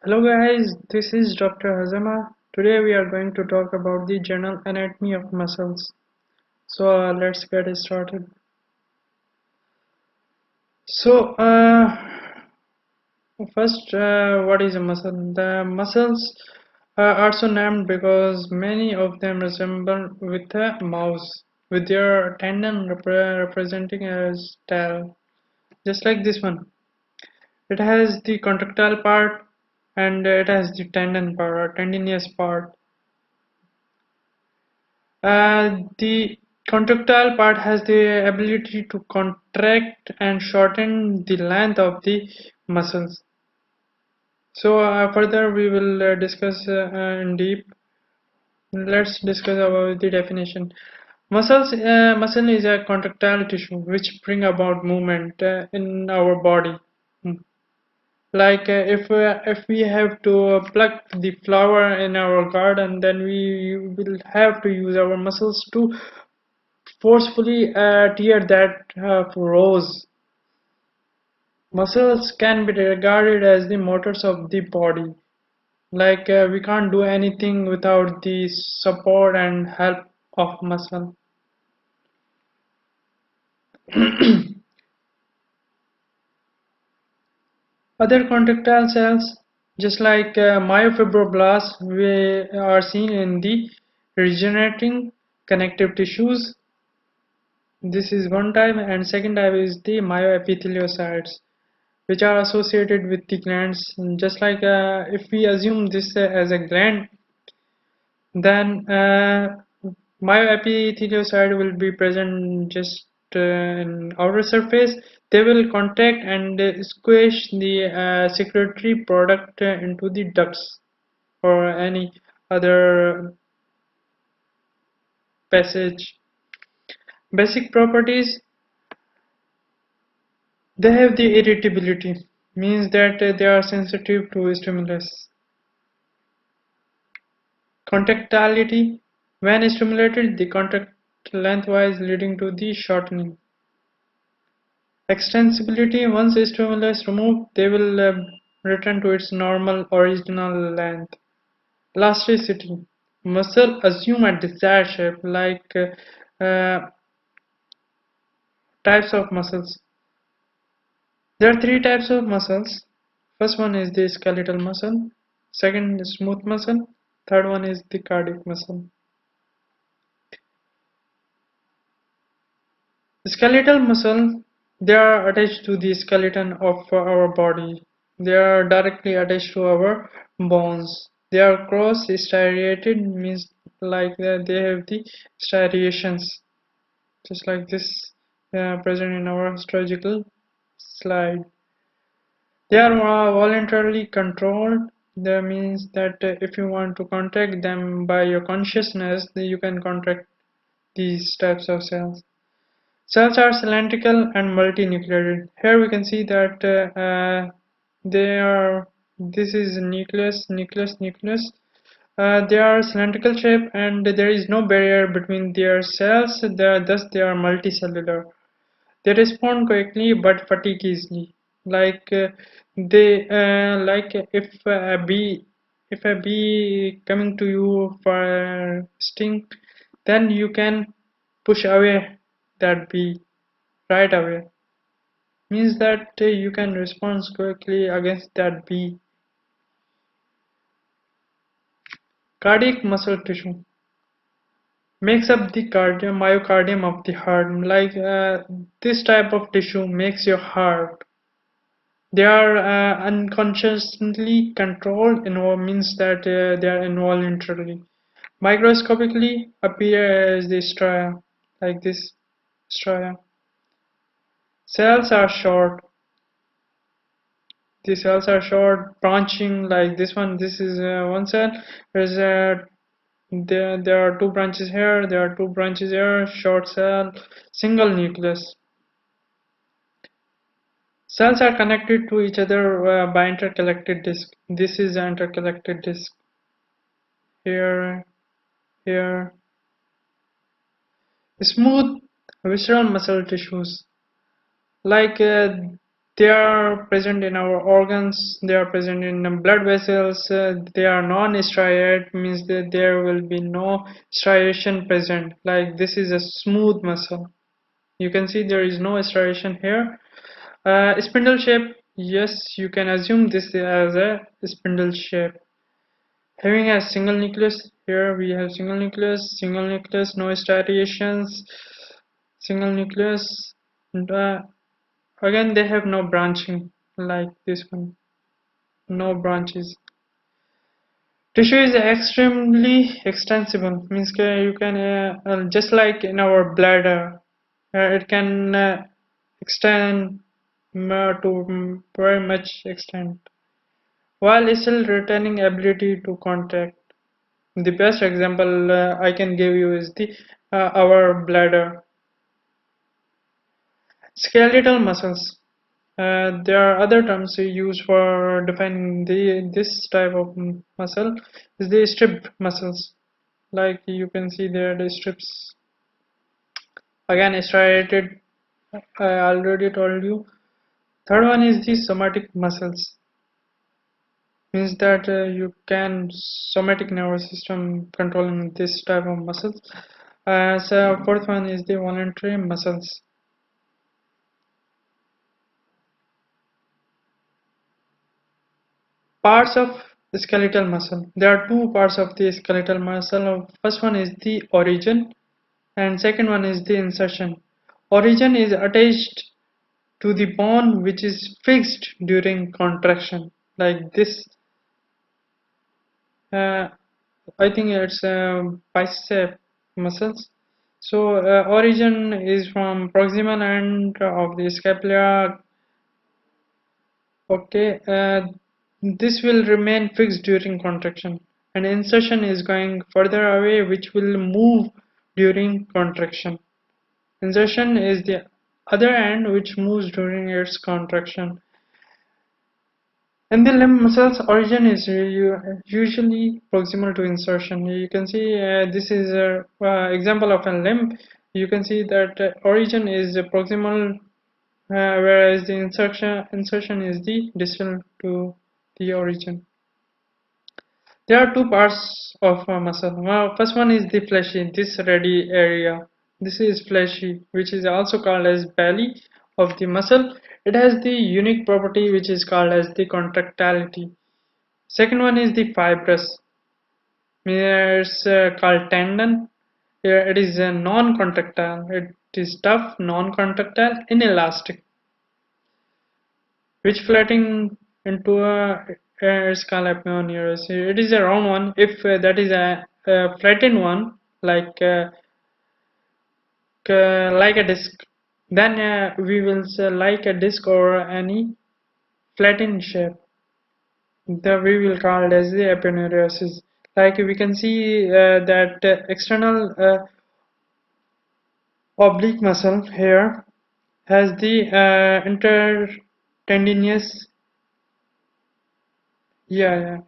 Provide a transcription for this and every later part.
Hello guys, this is Dr. Hazama. Today we are going to talk about the general anatomy of muscles. Let's get started. So first, what is a muscle? The muscles are so named because many of them resemble with a mouse, with their tendon representing as tail, just like this one. It has the contractile part and it has the tendon part or tendinous part. The contractile part has the ability to contract and shorten the length of the muscles. Further we will discuss in deep. Let's discuss about the definition. Muscle is a contractile tissue which bring about movement in our body. Hmm. Like if we have to pluck the flower in our garden, then we will have to use our muscles to forcefully tear that rose. Muscles can be regarded as the motors of the body. Like we can't do anything without the support and help of muscle. Other contractile cells, just like myofibroblasts, we are seen in the regenerating connective tissues. This is one type, and second type is the myoepitheliocytes, which are associated with the glands. Just like if we assume this as a gland, then myoepitheliocyte will be present just in outer surface. They will contact and squish the secretory product into the ducts or any other passage. Basic properties: they have the irritability, means that they are sensitive to stimulus. Contractility: when stimulated, they contract lengthwise, leading to the shortening. Extensibility: once a stimulus removed, they will return to its normal original length. Elasticity: muscle assume a desired shape, like types of muscles. There are three types of muscles. First one is the skeletal muscle, second is smooth muscle, third one is the cardiac muscle. The skeletal muscle, they are attached to the skeleton of our body. They are directly attached to our bones. They are cross-striated, means like that they have the striations, just like this present in our histological slide. They are voluntarily controlled. That means that if you want to contract them by your consciousness, then you can contract these types of cells. Cells are cylindrical and multinucleated. Here we can see that they are. This is nucleus, nucleus, nucleus. They are cylindrical shape, and there is no barrier between their cells. Thus, they are multicellular. They respond quickly but fatigue easily. Like like if a bee coming to you for a sting, then you can push away that bee right away. Means that you can respond quickly against that bee. Cardiac muscle tissue makes up the myocardium of the heart. Like this type of tissue makes your heart. They are unconsciously controlled, means that they are involuntarily. Microscopically appear as the stria, like this stria. Cells are short. The cells are short, branching like this one. This is one cell. There's there are two branches here. There are two branches here. Short cell, single nucleus. Cells are connected to each other by interconnected disc. This is an interconnected disc. Here, here. Smooth visceral muscle tissues. Like They are present in our organs, they are present in blood vessels, they are non-striated, means that there will be no striation present. Like this is a smooth muscle. You can see there is no striation here. Spindle shape, yes, you can assume this as a spindle shape. Having a single nucleus, here we have single nucleus, no striations, single nucleus. And, again, they have no branching like this one, no branches. Tissue is extremely extensible, means you can just like in our bladder, it can extend to very much extent, while still retaining ability to contract. The best example I can give you is the our bladder. Skeletal muscles. There are other terms we use for defining this type of muscle is the strip muscles. Like you can see there the strips. Again, striated. I already told you. Third one is the somatic muscles. Means that you can somatic nervous system controlling this type of muscles. So fourth one is the voluntary muscles. Parts of the skeletal muscle. There are two parts of the skeletal muscle. First one is the origin and second one is the insertion. Origin is attached to the bone which is fixed during contraction. Like this. Uh, I think it's bicep muscles. So origin is from proximal end of the scapula. Okay, this will remain fixed during contraction, and insertion is going further away, which will move during contraction. Insertion is the other end which moves during its contraction. In the limb muscles, origin is usually proximal to insertion. You can see this is an example of a limb. You can see that origin is proximal, whereas the insertion is the distal to the origin. There are two parts of a muscle. First one is the fleshy, this ready area. This is fleshy, which is also called as belly of the muscle. It has the unique property which is called as the contractility. Second one is the fibrous. It's called tendon. It is non-contractile. It is tough, non-contractile, inelastic, which flattening into a skull aponeurosis. It is a round one. If that is a flattened one, like a disc, then we will say like a disc or any flattened shape. The we will call it as the aponeurosis. Like we can see that external oblique muscle here has the intertendinous. Yeah.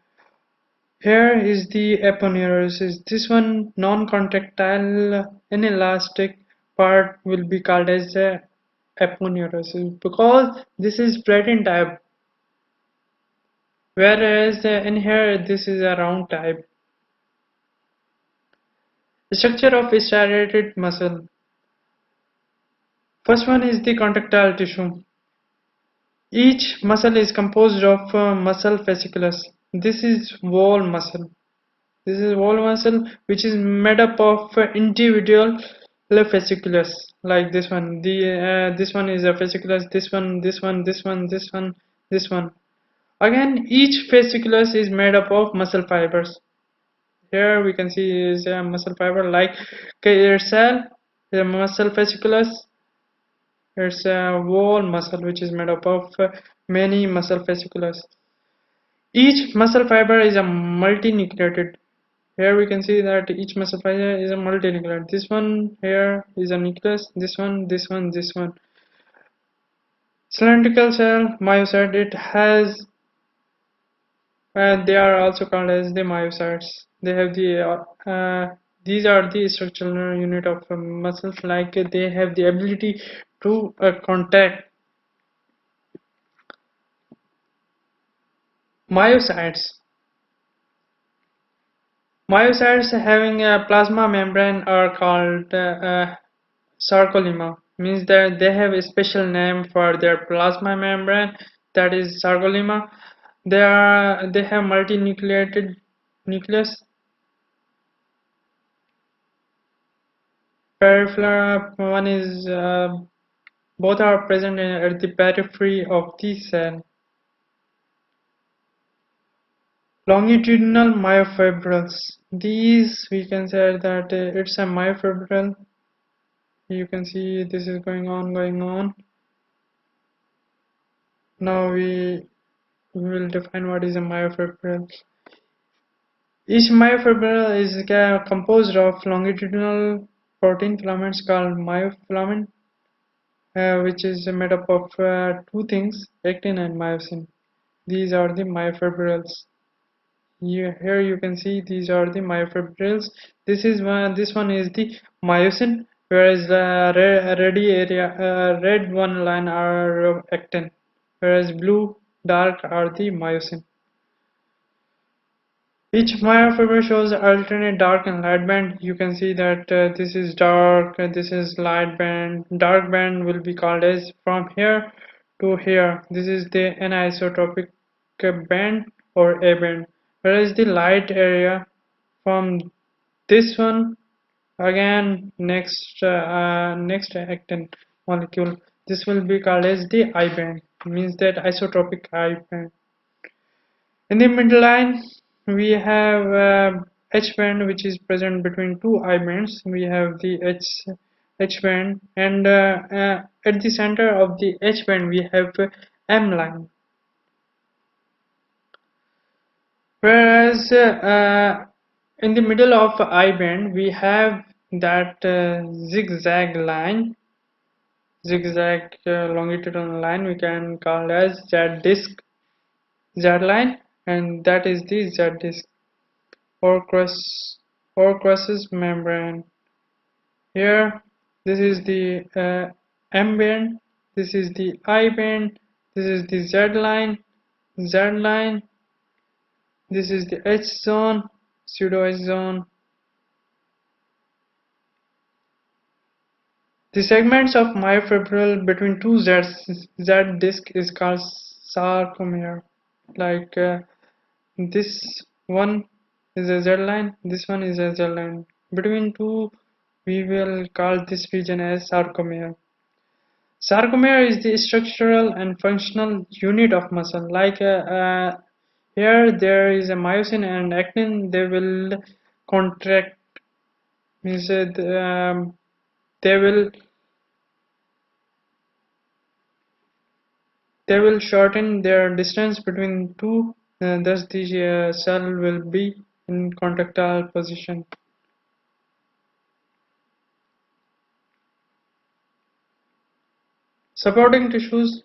Here is the aponeurosis. This one non-contractile inelastic part will be called as aponeurosis because this is flattened type, whereas in here this is a round type. The structure of striated muscle. First one is the contractile tissue. Each muscle is composed of muscle fasciculus. This is wall muscle. This is wall muscle which is made up of individual fasciculus like this one. This one is a fasciculus. This one. Again, each fasciculus is made up of muscle fibers. Here we can see is a muscle fiber like cell, the muscle fasciculus. It's a wall muscle which is made up of many muscle fasciculus. Each muscle fiber is a multinucleated. Here we can see that each muscle fiber is a multinucleated. This one here is a nucleus. This one. Cylindrical cell, myocyte. It has. They are also called as the myocytes. They have the. These are the structural unit of muscles. Like they have the ability to contract Myocytes. Myocytes having a plasma membrane are called sarcolemma. Means that they have a special name for their plasma membrane, that is sarcolemma. They have multinucleated nucleus. Peripheral one is both are present at the periphery of the cell. Longitudinal myofibrils. These we can say that it's a myofibril. You can see this is going on. Now we will define what is a myofibril. Each myofibril is composed of longitudinal protein filaments called myofilament, which is made up of two things, actin and myosin. These are the myofibrils. Here you can see these are the myofibrils. This one is the myosin, whereas the red one line are actin, whereas blue dark are the myosin. Each myofiber shows alternate dark and light band. You can see that this is dark, this is light band. Dark band will be called as from here to here. This is the anisotropic band or A band. Whereas the light area from this one again next actin molecule. This will be called as the I band. It means that isotropic I band. In the midline, we have H band, which is present between two I bands. We have the H band, and at the center of the H band, we have M line. Whereas in the middle of I band, we have that zigzag line, zigzag longitudinal line. We can call as Z disc, Z line, and that is the Z disc. Or crosses membrane. Here, this is the M band, this is the I band, this is the Z line, this is the H zone, pseudo H zone. The segments of myofibril between two Z disc is called sarcomere. Like this one is a Z line, this one is a Z line. Between two, we will call this region as sarcomere. Sarcomere is the structural and functional unit of muscle. Like here, there is a myosin and actin. They will contract. Means they will shorten their distance between two. Thus, the cell will be in contractile position. Supporting tissues.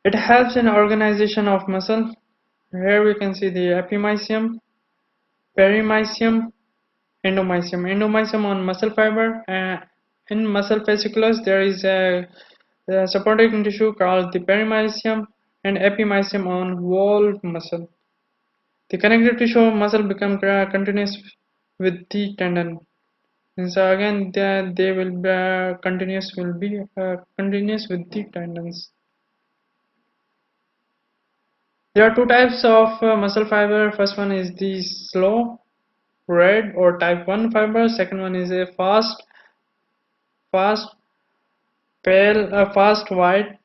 It helps in organization of muscle. Here we can see the epimysium, perimysium, endomysium. Endomysium on muscle fiber. In muscle fasciculus, there is a supporting tissue called the perimysium and epimysium on wall muscle. The connective tissue of muscle become continuous with the tendon. And so again, they will be continuous with the tendons. There are two types of muscle fiber. First one is the slow red or type 1 fiber. Second one is a fast pale, fast white.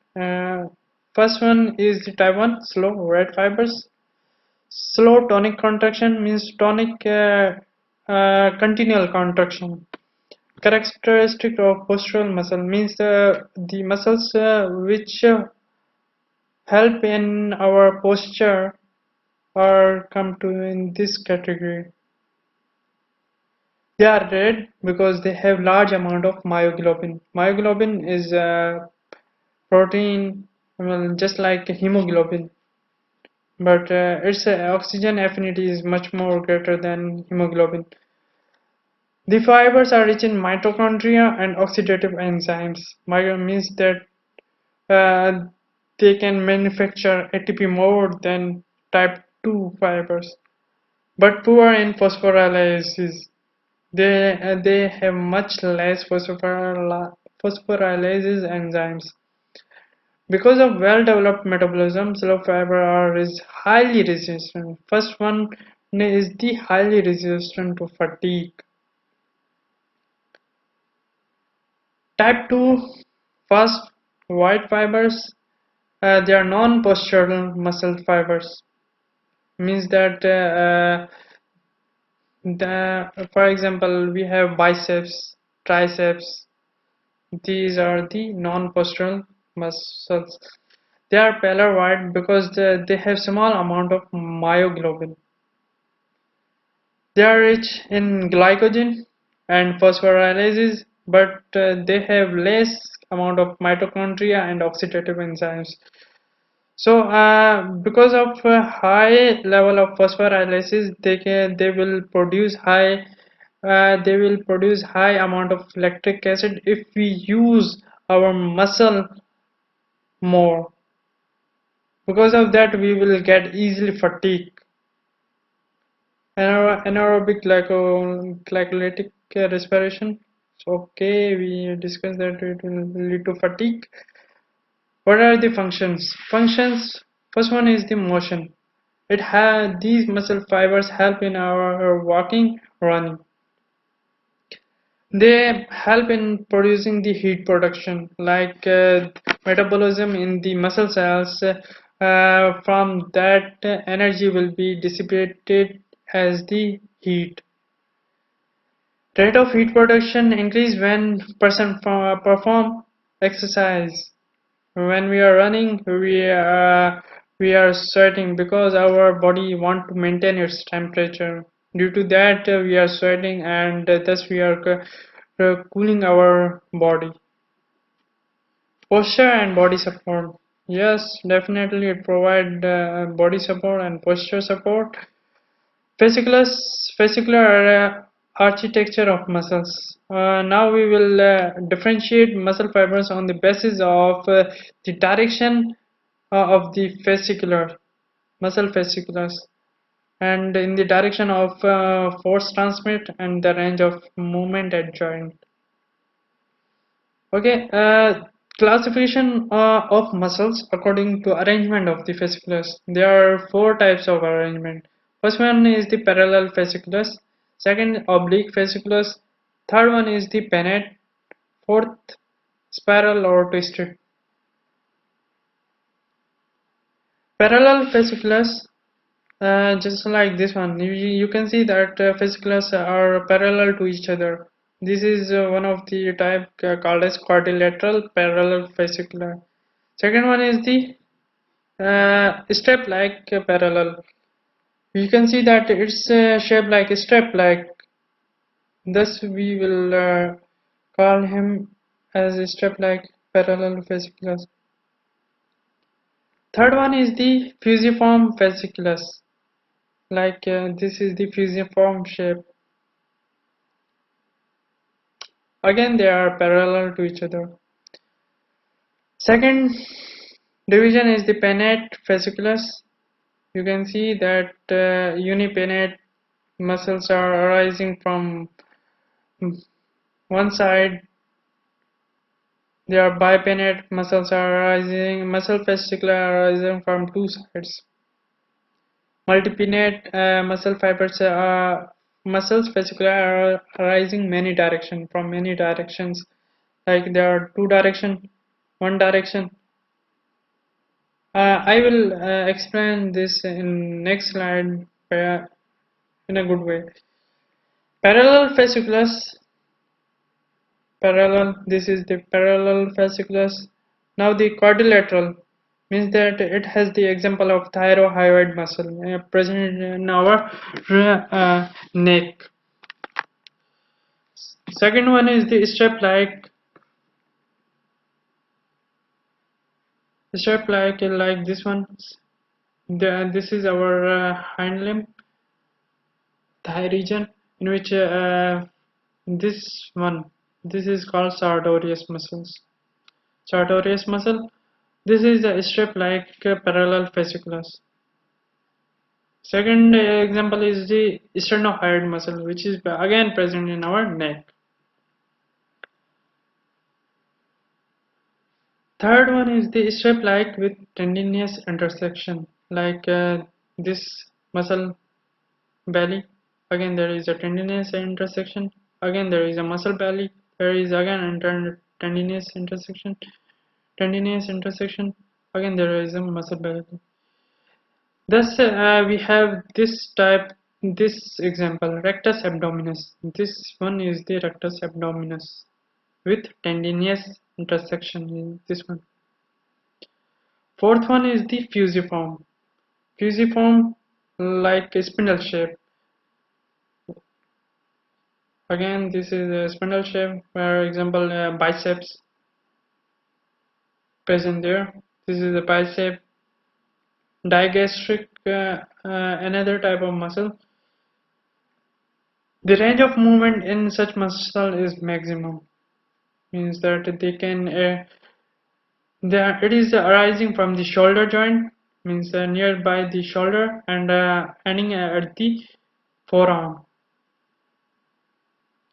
First one is the type 1 slow red fibers. Slow tonic contraction means tonic continual contraction. Characteristic of postural muscle means the muscles which help in our posture are come to in this category. They are red because they have large amount of myoglobin. Myoglobin is a protein, well, just like hemoglobin, but its oxygen affinity is much more greater than hemoglobin. The fibers are rich in mitochondria and oxidative enzymes. Means that they can manufacture ATP more than type 2 fibers, but poor in phosphorylases. They have much less phosphorylases enzymes. Because of well-developed metabolism, slow fiber is highly resistant. First one is the highly resistant to fatigue. Type 2 fast white fibers, they are non-postural muscle fibers. Means that for example, we have biceps, triceps. These are the non-postural muscles. They are paler white because they have small amount of myoglobin. They are rich in glycogen and phosphorylases, but they have less amount of mitochondria and oxidative enzymes. So, because of high level of phosphorylases, they will produce high amount of lactic acid if we use our muscle more. Because of that, we will get easily fatigue. Anaerobic glycolytic respiration. So, okay, we discussed that it will lead to fatigue. What are the functions? Functions. First one is the motion. These muscle fibers help in our walking, running. They help in producing the heat production, like metabolism in the muscle cells. From that, energy will be dissipated as the heat. Rate of heat production increase when person perform exercise. When we are running, we are sweating because our body want to maintain its temperature. Due to that, we are sweating, and thus we are cooling our body. Posture and body support. Yes, definitely it provide body support and posture support. Fascicular architecture of muscles. Now we will differentiate muscle fibers on the basis of the direction of the muscle fasciculars, and in the direction of force transmit and the range of movement at joint. Okay, classification of muscles according to arrangement of the fasciculars. There are four types of arrangement. First one is the parallel fasciculars, second oblique fasciculars, third one is the pennate, fourth spiral or twisted. Parallel fasciculars, just like this one, you can see that fasciculars are parallel to each other. This is one of the type called as quadrilateral parallel fascicular. Second one is the step-like parallel. You can see that it's shaped like a step-like. Thus, we will call him as a step-like parallel fasciculus. Third one is the fusiform fasciculus. Like this is the fusiform shape. Again, they are parallel to each other. Second division is the pennate fasciculus. You can see that unipennate muscles are arising from one side. Their bipennate muscles are arising, muscle fascicula are arising from two sides. Multipennate muscles fascicula are arising from many directions. Like there are two direction, one direction. I will explain this in next slide in a good way. Parallel fasciculus. This is the parallel fasciculus. Now the quadrilateral means that it has the example of thyroid muscle present in our neck. Second one is the step like this one. This is our hind limb, thigh region, in which this is called sartorius muscle. This is a strip like parallel fasciculus. Second example is the sternohyoid muscle, which is again present in our neck. Third one is the strip like with tendinous intersection, like this muscle belly. Again there is a tendinous intersection. Again there is a muscle belly. There is again tendinous intersection. Tendinous intersection. Again there is a muscle belly. Thus, we have this example, rectus abdominis. This one is the rectus abdominis with tendinous intersection. This one. Fourth one is the fusiform. Fusiform like a spindle shape. Again, this is a spindle shape. For example, biceps present there. This is a bicep. Digastric, another type of muscle. The range of movement in such muscle is maximum, means that they can it is arising from the shoulder joint, means nearby the shoulder and ending at the forearm.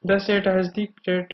Thus it has the great